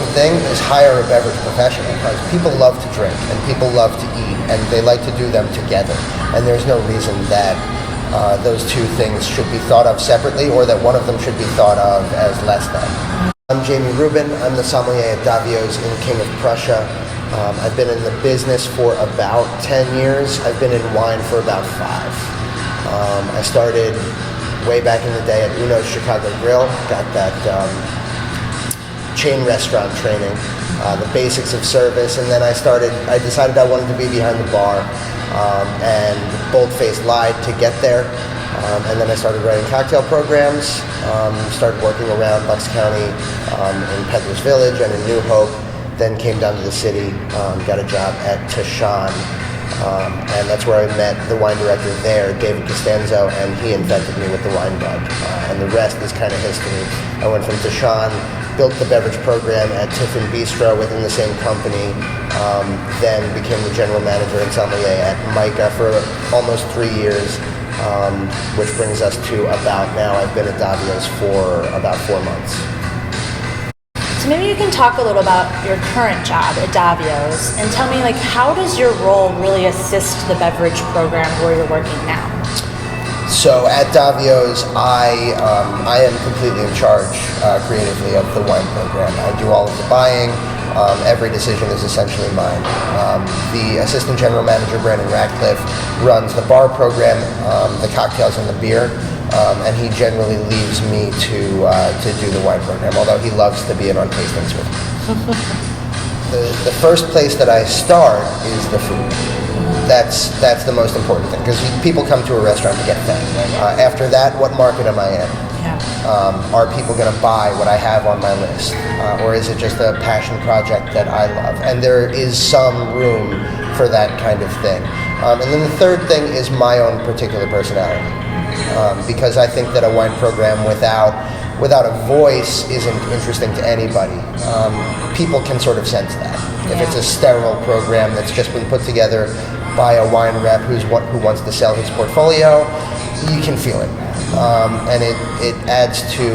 important thing is hire a beverage professional, because people love to drink and people love to eat, and they like to do them together. And there's no reason that those two things should be thought of separately, or that one of them should be thought of as less than. I'm Jamie Rubin. I'm the sommelier at Davio's in King of Prussia. I've been in the business for about 10 years. I've been in wine for about 5. I started way back in the day at Uno's Chicago Grill, got that chain restaurant training, the basics of service, and then I decided I wanted to be behind the bar, and bold-faced lied to get there, and then I started writing cocktail programs, started working around Bucks County, in Peddler's Village and in New Hope, then came down to the city, got a job at Tashan, and that's where I met the wine director there, David Costanzo, and he infected me with the wine bug, and the rest is kind of history. I went from Tashan, built the beverage program at Tiffin Bistro within the same company, then became the general manager and sommelier at Micah for almost 3 years, which brings us to about now. I've been at Davio's for about 4 months. So maybe you can talk a little about your current job at Davio's and tell me, how does your role really assist the beverage program where you're working now? So at Davio's, I am completely in charge creatively of the wine program. I do all of the buying. Every decision is essentially mine. The assistant general manager, Brandon Ratcliffe, runs the bar program, the cocktails and the beer, and he generally leaves me to do the wine program, although he loves to be in on tastings with me. The first place that I start is the food. That's the most important thing, because people come to a restaurant to get fed. After that, what market am I in? Yeah. Are people going to buy what I have on my list? Or is it just a passion project that I love? And there is some room for that kind of thing. And then the third thing is my own particular personality. Because I think that a wine program without a voice isn't interesting to anybody. People can sort of sense that. If it's a sterile program that's just been put together by a wine rep who wants to sell his portfolio, you can feel it. And it adds to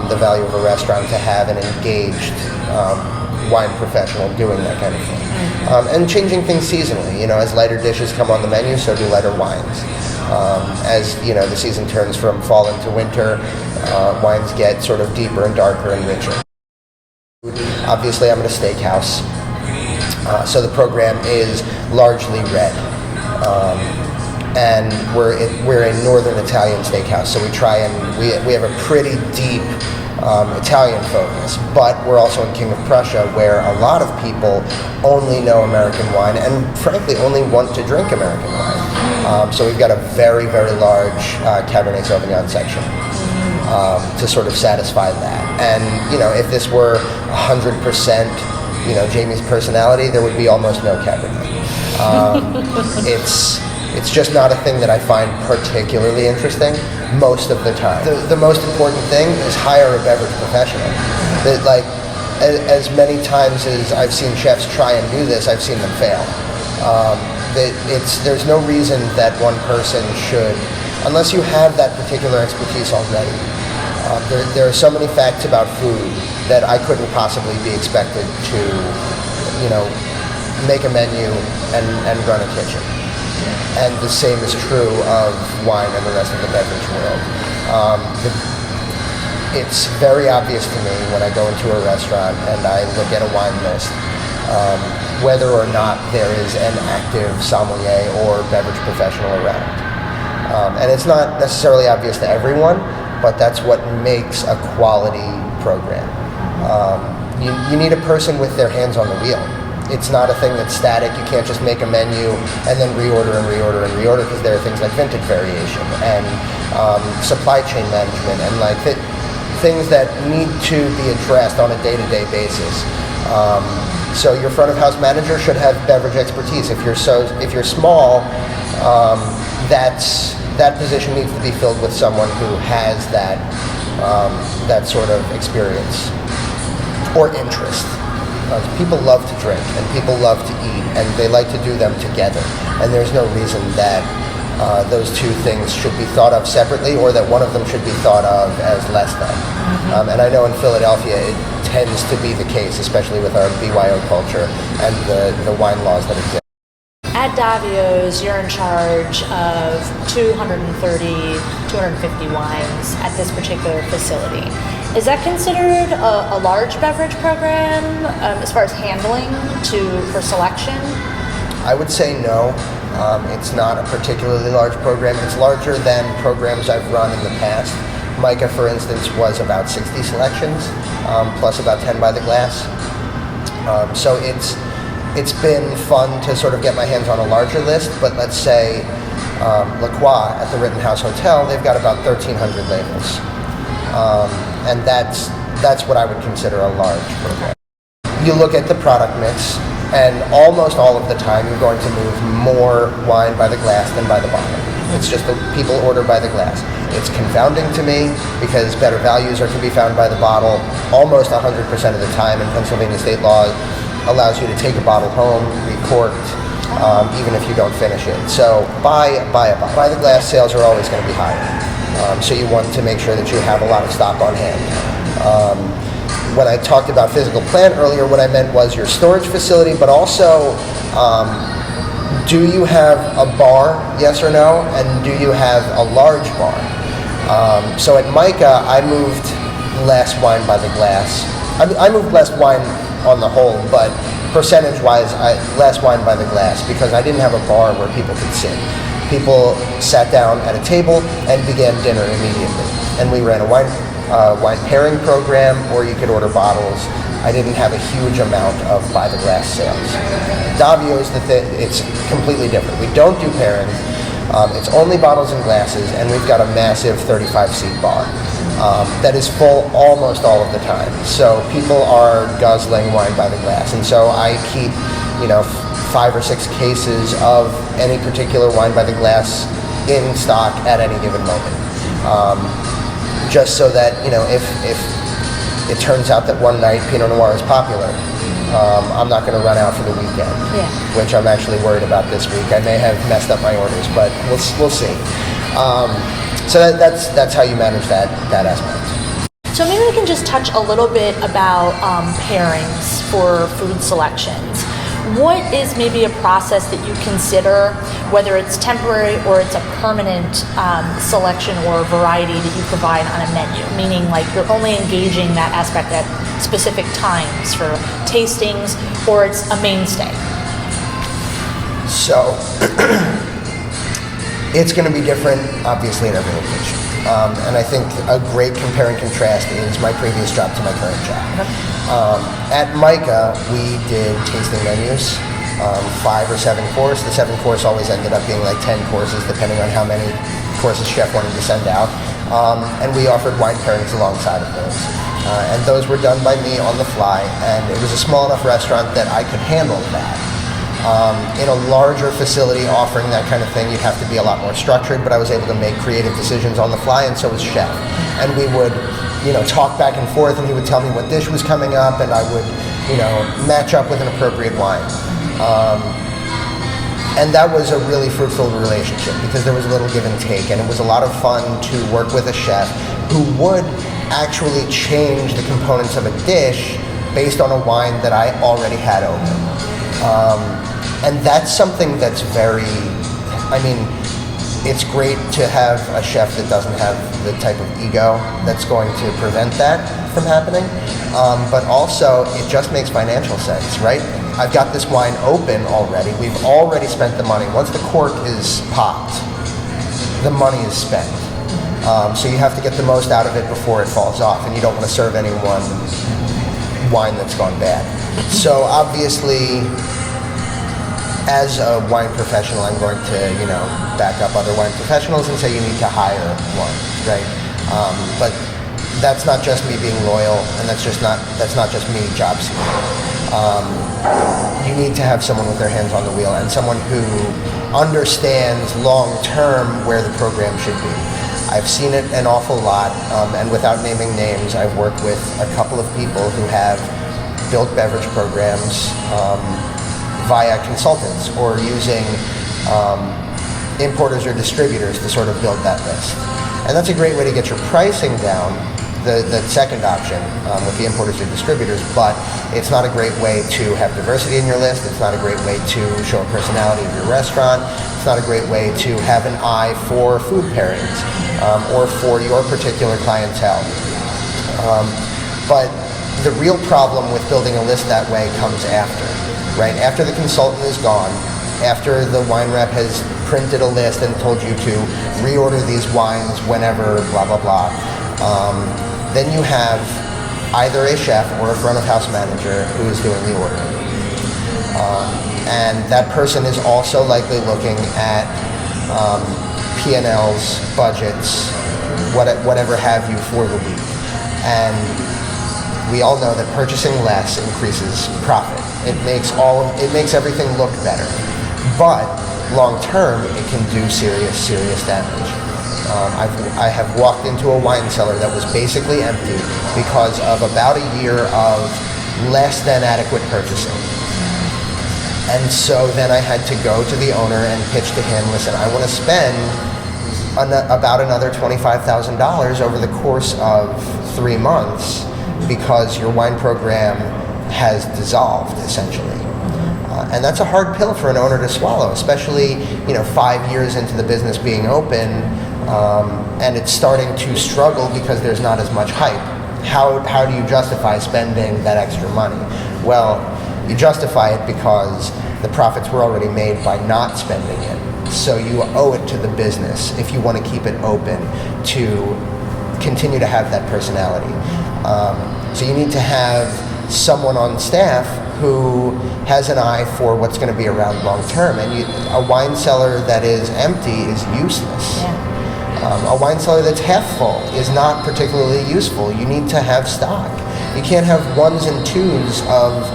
the value of a restaurant to have an engaged wine professional doing that kind of thing. And changing things seasonally. As lighter dishes come on the menu, so do lighter wines. As the season turns from fall into winter, wines get sort of deeper and darker and richer. Obviously, I'm at a steakhouse, so the program is largely red, and we're a northern Italian steakhouse, so we have a pretty deep Italian focus, but we're also in King of Prussia, where a lot of people only know American wine and frankly only want to drink American wine. So we've got a very, very large Cabernet Sauvignon section to sort of satisfy that. And if this were 100% Jamie's personality, there would be almost no Cabernet. It's just not a thing that I find particularly interesting most of the time. The most important thing is hire a beverage professional. As many times as I've seen chefs try and do this, I've seen them fail. There's no reason that one person should, unless you have that particular expertise already. There are so many facts about food that I couldn't possibly be expected to, make a menu and run a kitchen. And the same is true of wine and the rest of the beverage world. It's very obvious to me when I go into a restaurant and I look at a wine list, whether or not there is an active sommelier or beverage professional around. And it's not necessarily obvious to everyone, but that's what makes a quality program. You need a person with their hands on the wheel. It's not a thing that's static. You can't just make a menu and then reorder and reorder and reorder, because there are things like vintage variation and supply chain management and things that need to be addressed on a day-to-day basis. So your front of house manager should have beverage expertise. If you're small, that position needs to be filled with someone who has that sort of experience or interest. People love to drink and people love to eat, and they like to do them together. And there's no reason that those two things should be thought of separately, or that one of them should be thought of as less than. And I know in Philadelphia it tends to be the case, especially with our BYO culture and the wine laws that exist. At Davio's, you're in charge of 230, 250 wines at this particular facility. Is that considered a large beverage program as far as handling for selection? I would say no. It's not a particularly large program. It's larger than programs I've run in the past. Micah, for instance, was about 60 selections, plus about 10 by the glass. So it's been fun to sort of get my hands on a larger list, but let's say La Croix at the Rittenhouse Hotel, they've got about 1,300 labels. And that's what I would consider a large program. You look at the product mix, and almost all of the time you're going to move more wine by the glass than by the bottle. It's just that people order by the glass. It's confounding to me because better values are to be found by the bottle almost 100% of the time, and Pennsylvania state law allows you to take a bottle home, recorked, even if you don't finish it. So buy a bottle. By the glass sales are always going to be higher. So you want to make sure that you have a lot of stock on hand. When I talked about physical plant earlier, what I meant was your storage facility, but also do you have a bar, yes or no? And do you have a large bar? So at Micah, I moved less wine by the glass. I moved less wine on the whole, but percentage-wise, less wine by the glass because I didn't have a bar where people could sit. People sat down at a table and began dinner immediately. And we ran a wine pairing program, or you could order bottles. I didn't have a huge amount of by the glass sales. Davio's it's completely different. We don't do pairings. It's only bottles and glasses, and we've got a massive 35-seat bar that is full almost all of the time. So people are guzzling wine by the glass, and so I keep, 5 or 6 cases of any particular wine by the glass in stock at any given moment. Just so that, if it turns out that one night Pinot Noir is popular, I'm not going to run out for the weekend, which I'm actually worried about this week. I may have messed up my orders, but we'll see. So that's how you manage that aspect. So maybe we can just touch a little bit about pairings for food selections. What is maybe a process that you consider, whether it's temporary or it's a permanent selection or variety that you provide on a menu? Meaning, like, you're only engaging that aspect at specific times for tastings, or it's a mainstay? So it's going to be different, obviously, in every location. And I think a great compare and contrast is my previous job to my current job. At Micah, we did tasting menus, 5 or 7 course. The 7 course always ended up being like 10 courses, depending on how many courses chef wanted to send out. And we offered wine pairings alongside of those. And those were done by me on the fly, and it was a small enough restaurant that I could handle that. In a larger facility offering that kind of thing, you'd have to be a lot more structured, but I was able to make creative decisions on the fly, and so was chef. And we would, talk back and forth, and he would tell me what dish was coming up, and I would, match up with an appropriate wine. And that was a really fruitful relationship because there was a little give and take, and it was a lot of fun to work with a chef who would actually change the components of a dish based on a wine that I already had open. And that's something that's it's great to have a chef that doesn't have the type of ego that's going to prevent that from happening. But also, it just makes financial sense, right? I've got this wine open already. We've already spent the money. Once the cork is popped, the money is spent. So you have to get the most out of it before it falls off, and you don't want to serve anyone wine that's gone bad. So obviously, as a wine professional, I'm going to, back up other wine professionals and say you need to hire one, right? But that's not just me being loyal, and that's not just me job seeking. You need to have someone with their hands on the wheel and someone who understands long term where the program should be. I've seen it an awful lot, and without naming names, I've worked with a couple of people who have built beverage programs via consultants or using importers or distributors to sort of build that list. And that's a great way to get your pricing down, the second option with the importers or distributors, but it's not a great way to have diversity in your list. It's not a great way to show a personality of your restaurant. It's not a great way to have an eye for food pairings or for your particular clientele. But the real problem with building a list that way comes after, right? After the consultant is gone, after the wine rep has printed a list and told you to reorder these wines whenever, blah, blah, blah. Then you have either a chef or a front of house manager who is doing the ordering. And that person is also likely looking at P&Ls, budgets, whatever have you for the week. And we all know that purchasing less increases profit. It makes everything look better. But long term, it can do serious damage. I have walked into a wine cellar that was basically empty because of about a year of less than adequate purchasing. And so then I had to go to the owner and pitch to him, listen, I want to spend about another $25,000 over the course of 3 months because your wine program has dissolved, essentially. And that's a hard pill for an owner to swallow, especially 5 years into the business being open, and it's starting to struggle because there's not as much hype. How do you justify spending that extra money? Well, you justify it because the profits were already made by not spending it. So you owe it to the business if you want to keep it open to continue to have that personality. So you need to have someone on staff who has an eye for what's going to be around long term. And a wine cellar that is empty is useless. Yeah. A wine cellar that's half full is not particularly useful. You need to have stock. You can't have ones and twos of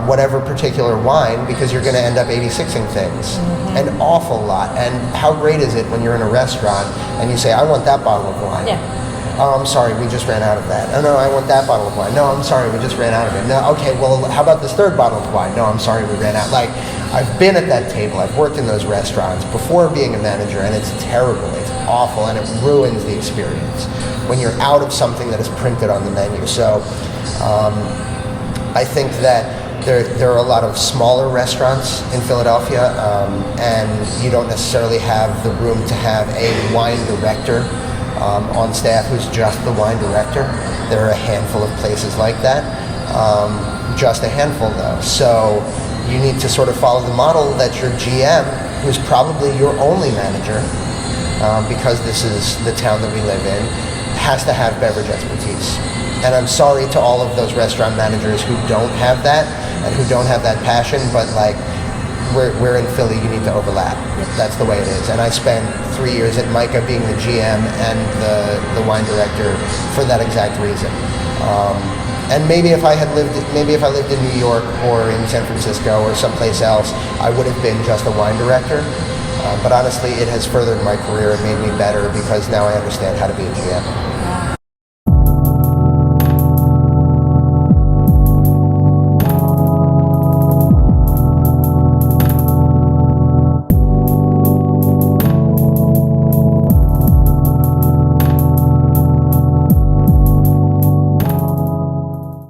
whatever particular wine because you're going to end up 86ing things. An awful lot. And how great is it when you're in a restaurant and you say, I want that bottle of wine. Yeah. Oh, I'm sorry, we just ran out of that. Oh no, I want that bottle of wine. No, I'm sorry, we just ran out of it. No, okay, well, how about this third bottle of wine? No, I'm sorry, we ran out. Like, I've been at that table, I've worked in those restaurants before being a manager, and it's terrible, it's awful, and it ruins the experience when you're out of something that is printed on the menu. So, I think that there are a lot of smaller restaurants in Philadelphia, and you don't necessarily have the room to have a wine director on staff who's just the wine director. There are a handful of places like that, just a handful though. So you need to sort of follow the model that your GM, who's probably your only manager, because this is the town that we live in, has to have beverage expertise. And I'm sorry to all of those restaurant managers who don't have that and who don't have that passion, but like, we're in Philly, you need to overlap. That's the way it is. And I spent 3 years at Micah being the GM and the wine director for that exact reason. And maybe if I lived in New York or in San Francisco or someplace else, I would have been just a wine director. But honestly, it has furthered my career and made me better because now I understand how to be a GM.